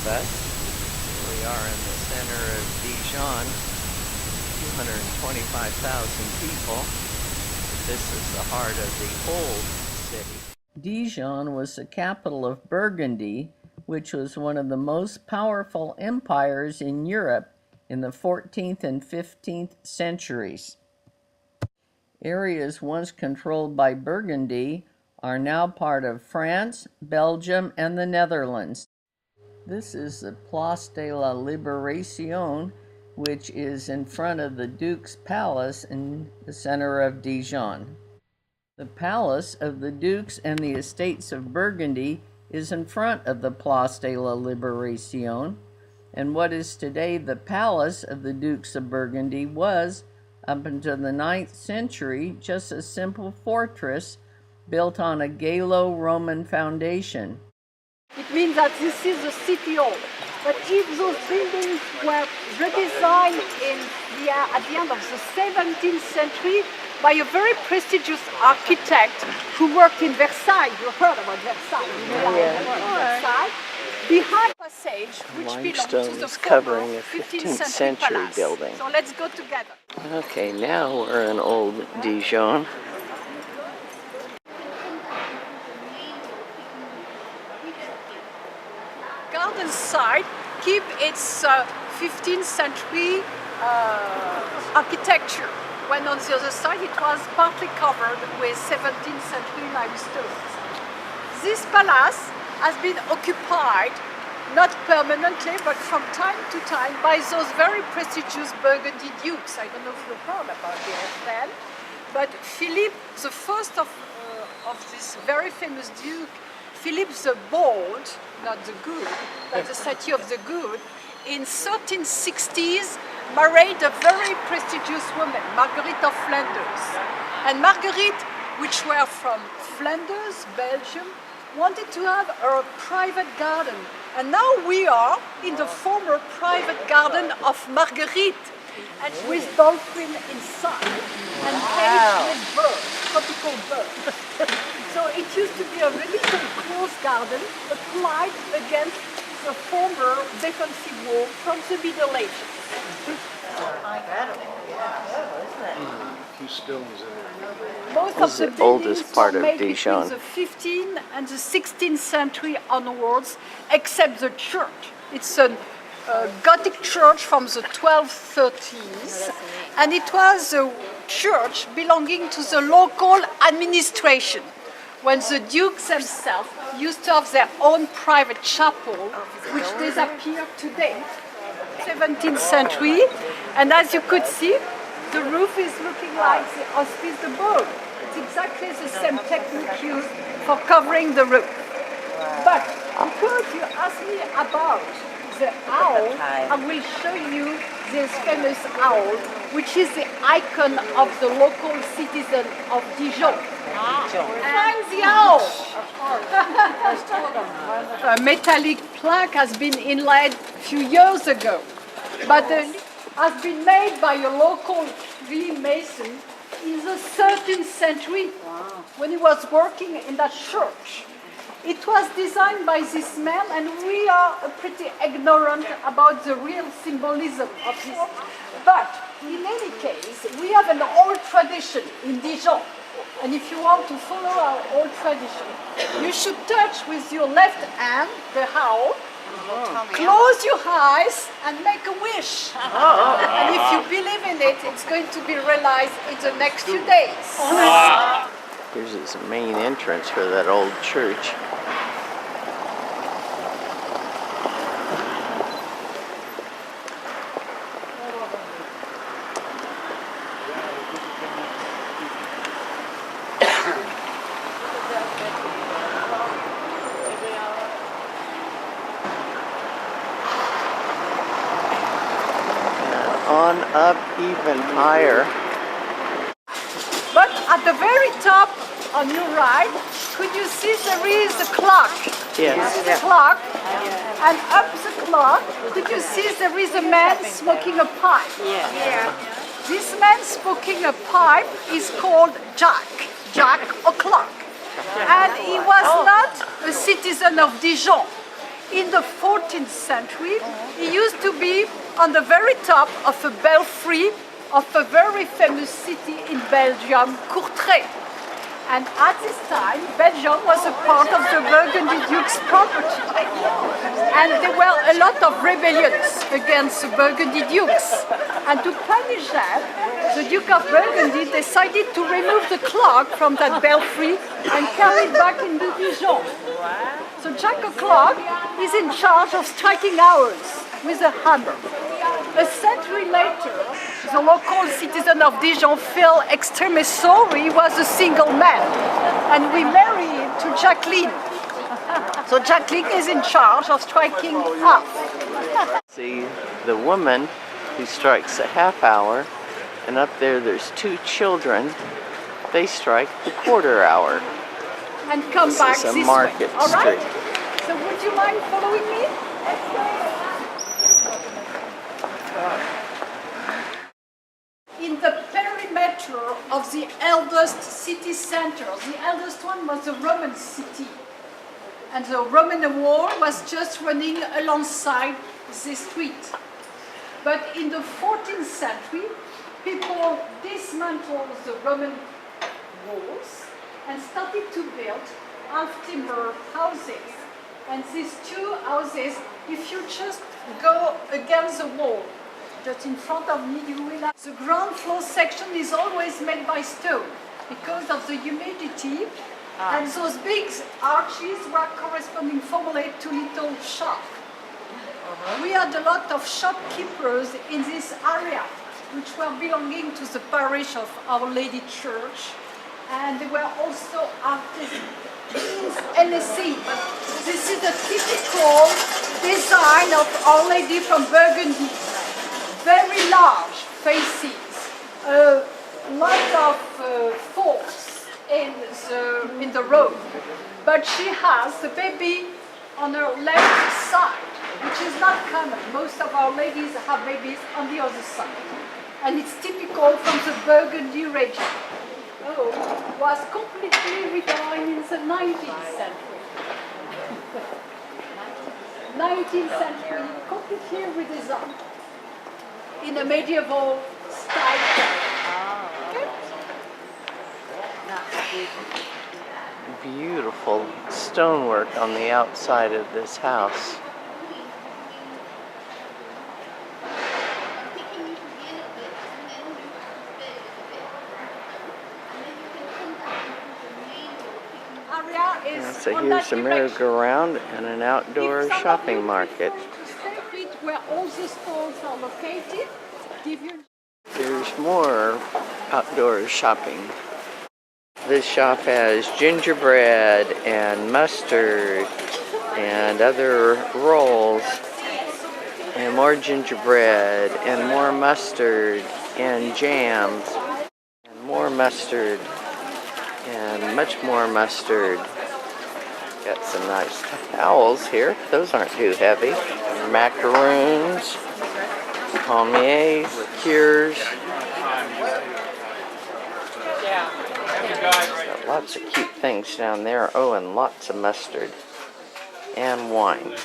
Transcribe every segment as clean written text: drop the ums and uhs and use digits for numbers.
bus. Here we are in the center of Dijon, 225,000 people. This is the heart of the old city. Dijon was the capital of Burgundy, which was one of the most powerful empires in Europe in the 14th and 15th centuries. Areas once controlled by Burgundy are now part of France, Belgium, and the Netherlands. This is the Place de la Liberacion, which is in front of the Duke's Palace in the center of Dijon. The Palace of the Dukes and the Estates of Burgundy is in front of the Place de la Liberacion, and what is today the Palace of the Dukes of Burgundy was, up until the 9th century, just a simple fortress built on a Gallo-Roman foundation. It means that this is a city hall. But if those buildings were redesigned at the end of the 17th century by a very prestigious architect who worked in Versailles, you heard about Versailles, Versailles, behind the passage, which belongs to the covering a 15th century palace. building. So let's go together. Okay, now we're in Old Dijon. Garden side keep its 15th century architecture, when on the other side it was partly covered with 17th century limestone. This palace has been occupied, not permanently, but from time to time, by those very prestigious Burgundy dukes. I don't know if you heard about them, but Philip the First of this very famous duke, Philip the Bold, not the good, but the statue of the good, in 1360s married a very prestigious woman, Marguerite of Flanders. And Marguerite, which were from Flanders, Belgium, wanted to have a private garden. And now we are in the former private garden of Marguerite, and with dolphin inside and caged with birds, tropical birds. So it used to be a really closed garden applied against the former defensive wall from the Middle Ages. Most of the oldest part were of made Dijon. between the 15th and the 16th century onwards, except the church. It's a Gothic church from the 1230s, and it was a church belonging to the local administration, when the dukes themselves used to have their own private chapel, which disappeared today. 17th century, and as you could see, the roof is looking like the Hospice de Bourg. It's exactly the same technique used for covering the roof. But because you asked me about the owl, I will show you this famous owl, which is the icon of the local citizen of Dijon. And the owl! A metallic plaque has been inlaid a few years ago, but it has been made by a local Freemason in the 13th century when he was working in that church. It was designed by this man, and we are pretty ignorant about the real symbolism of this. But in any case, we have an old tradition in Dijon. And if you want to follow our old tradition, you should touch with your left hand the owl, close your eyes, and make a wish. And if you believe in it, it's going to be realized in the next few days. Here's the main entrance for that old church. On up even higher. But at the very top on your right, could you see there is a clock? Yes. This is a clock. And up the clock, could you see there is a man smoking a pipe? Yeah. This man smoking a pipe is called Jack O'Clock. And he was not a citizen of Dijon. in the 14th century, he used to be on the very top of a belfry of a very famous city in Belgium, Courtrai. And at this time, Belgium was a part of the Burgundy Duke's property. And there were a lot of rebellions against the Burgundy Dukes. And to punish them, the Duke of Burgundy decided to remove the clock from that belfry and carry it back into Dijon. So Jack O'Clock is in charge of striking hours with a hammer. A century later, the local citizen of Dijon felt extremely sorry. He was a single man, and we married him to Jacqueline. So Jacqueline is in charge of striking half. See the woman who strikes a half hour, and up there's two children. They strike the quarter hour. And come back this is a this market way. All right? street. So would you mind following me? In the perimeter of the eldest city center, the eldest one was the Roman city. And the Roman wall was just running alongside the street. But in the 14th century, people dismantled the Roman walls and started to build half-timber houses. And these two houses, if you just go against the wall, just in front of me, you will have the ground floor section is always made by stone because of the humidity. And those big arches were corresponding formally to little shops. We had a lot of shopkeepers in this area, which were belonging to the parish of Our Lady Church, and they were also artisans. Anything, but this is a typical design of Our Lady from Burgundy. Very large faces, a lot of folds in the robe, but she has the baby on her left side, which is not common. Most of Our Ladies have babies on the other side, and it's typical from the Burgundy region. Was completely redone in the 19th century. 19th century, completely redesigned in a medieval style. Beautiful stonework on the outside of this house. So here's a merry-go-round and an outdoor shopping market. Where all the stores are located. There's more outdoor shopping. This shop has gingerbread and mustard and other rolls, and more gingerbread and more mustard and jams and more mustard and much more mustard. Got some nice towels here. Those aren't too heavy. Macaroons, palmiers, liqueurs. Got lots of cute things down there. Oh, and lots of mustard and wine.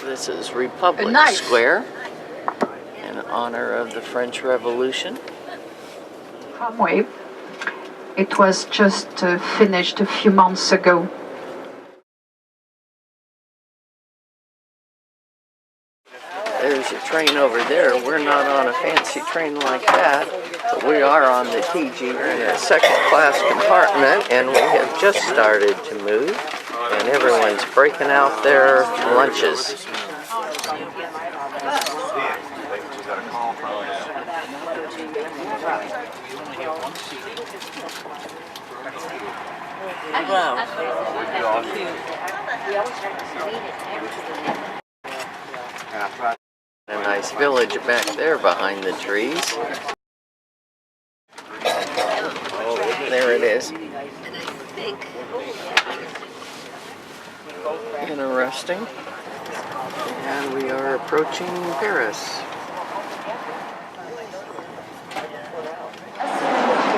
This is Republic Square in honor of the French Revolution. Tramway. It was just finished a few months ago. There's a train over there. We're not on a fancy train like that, but we are on the TG. We're in a second-class compartment, and we have just started to move, and everyone's breaking out their lunches. A nice village back there behind the trees. Oh, there it is. Interesting. And we are approaching Paris.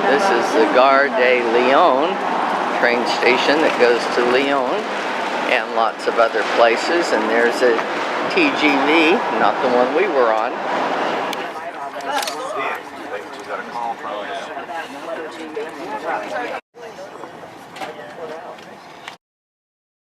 This is the Gare de Lyon train station that goes to Lyon. and lots of other places. And there's a TGV, not the one we were on.